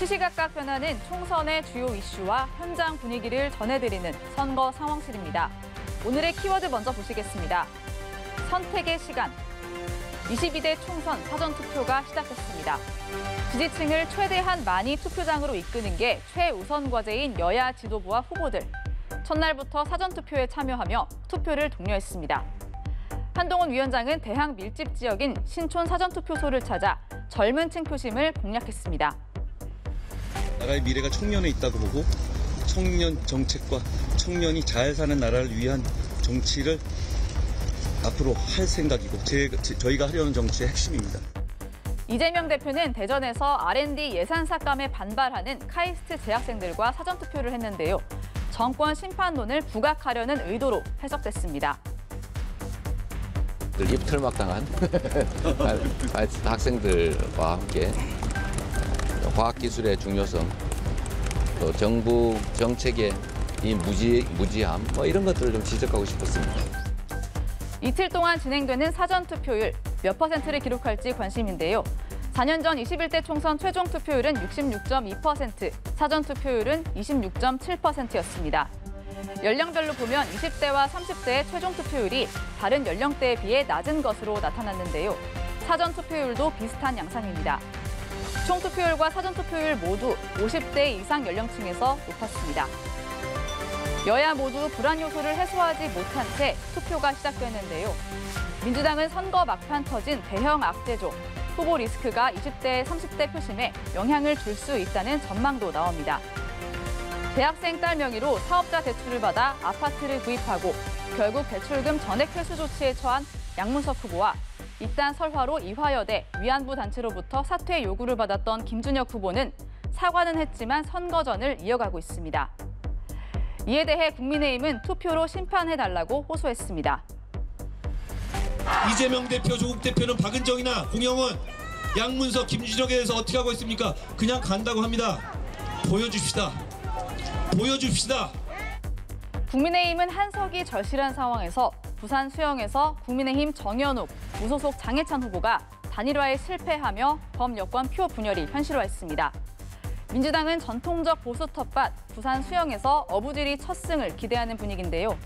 시시각각 변하는 총선의 주요 이슈와 현장 분위기를 전해드리는 선거 상황실입니다. 오늘의 키워드 먼저 보시겠습니다. 선택의 시간. 22대 총선 사전투표가 시작됐습니다. 지지층을 최대한 많이 투표장으로 이끄는 게 최우선 과제인 여야 지도부와 후보들. 첫날부터 사전투표에 참여하며 투표를 독려했습니다. 한동훈 위원장은 대항 밀집 지역인 신촌 사전투표소를 찾아 젊은 층 표심을 공략했습니다. 나라의 미래가 청년에 있다고 보고 청년 정책과 청년이 잘 사는 나라를 위한 정치를 앞으로 할 생각이고 저희가 하려는 정치의 핵심입니다. 이재명 대표는 대전에서 R&D 예산 삭감에 반발하는 카이스트 재학생들과 사전투표를 했는데요. 정권 심판론을 부각하려는 의도로 해석됐습니다. 입틀막당한 학생들과 함께 과학기술의 중요성, 또 정부 정책의 이 무지함, 이런 것들을 좀 지적하고 싶었습니다. 이틀 동안 진행되는 사전투표율 몇 %를 기록할지 관심인데요. 4년 전 21대 총선 최종 투표율은 66.2%, 사전투표율은 26.7%였습니다. 연령별로 보면 20대와 30대의 최종 투표율이 다른 연령대에 비해 낮은 것으로 나타났는데요. 사전투표율도 비슷한 양상입니다. 총투표율과 사전투표율 모두 50대 이상 연령층에서 높았습니다. 여야 모두 불안 요소를 해소하지 못한 채 투표가 시작됐는데요. 민주당은 선거 막판 터진 대형 악재조, 후보 리스크가 20대, 30대 표심에 영향을 줄 수 있다는 전망도 나옵니다. 대학생 딸 명의로 사업자 대출을 받아 아파트를 구입하고 결국 대출금 전액 회수 조치에 처한 양문석 후보와 이딴 설화로 이화여대 위안부 단체로부터 사퇴 요구를 받았던 김준혁 후보는 사과는 했지만 선거전을 이어가고 있습니다. 이에 대해 국민의힘은 투표로 심판해달라고 호소했습니다. 이재명 대표, 조국 대표는 박은정이나 공영은, 양문석, 김준혁에 대해서 어떻게 하고 있습니까? 그냥 간다고 합니다. 보여줍시다. 보여줍시다. 국민의힘은 한석이 절실한 상황에서 부산 수영에서 국민의힘 정연욱, 무소속 장해찬 후보가 단일화에 실패하며 범여권 표 분열이 현실화했습니다. 민주당은 전통적 보수 텃밭 부산 수영에서 어부지리 첫 승을 기대하는 분위기인데요.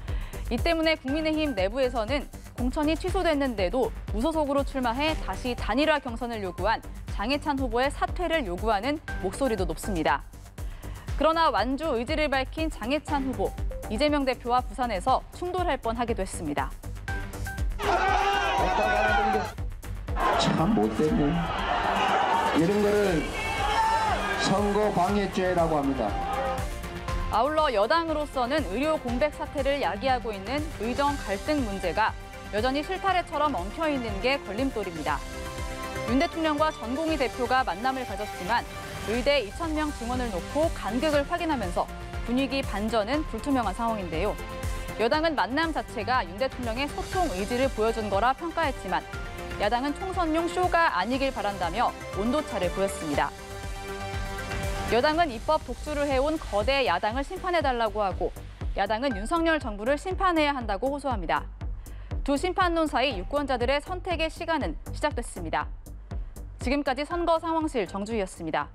이 때문에 국민의힘 내부에서는 공천이 취소됐는데도 무소속으로 출마해 다시 단일화 경선을 요구한 장해찬 후보의 사퇴를 요구하는 목소리도 높습니다. 그러나 완주 의지를 밝힌 장해찬 후보, 이재명 대표와 부산에서 충돌할 뻔하기도 했습니다. 참 못됐네. 이런 거를 선거 방해죄라고 합니다. 아울러 여당으로서는 의료 공백 사태를 야기하고 있는 의정 갈등 문제가 여전히 실타래처럼 엉켜있는 게 걸림돌입니다. 윤 대통령과 전공의 대표가 만남을 가졌지만 의대 2,000명 증원을 놓고 간극을 확인하면서 분위기 반전은 불투명한 상황인데요. 여당은 만남 자체가 윤 대통령의 소통 의지를 보여준 거라 평가했지만 야당은 총선용 쇼가 아니길 바란다며 온도차를 보였습니다. 여당은 입법 독주를 해온 거대 야당을 심판해달라고 하고 야당은 윤석열 정부를 심판해야 한다고 호소합니다. 두 심판론 사이 유권자들의 선택의 시간은 시작됐습니다. 지금까지 선거 상황실 정주희였습니다.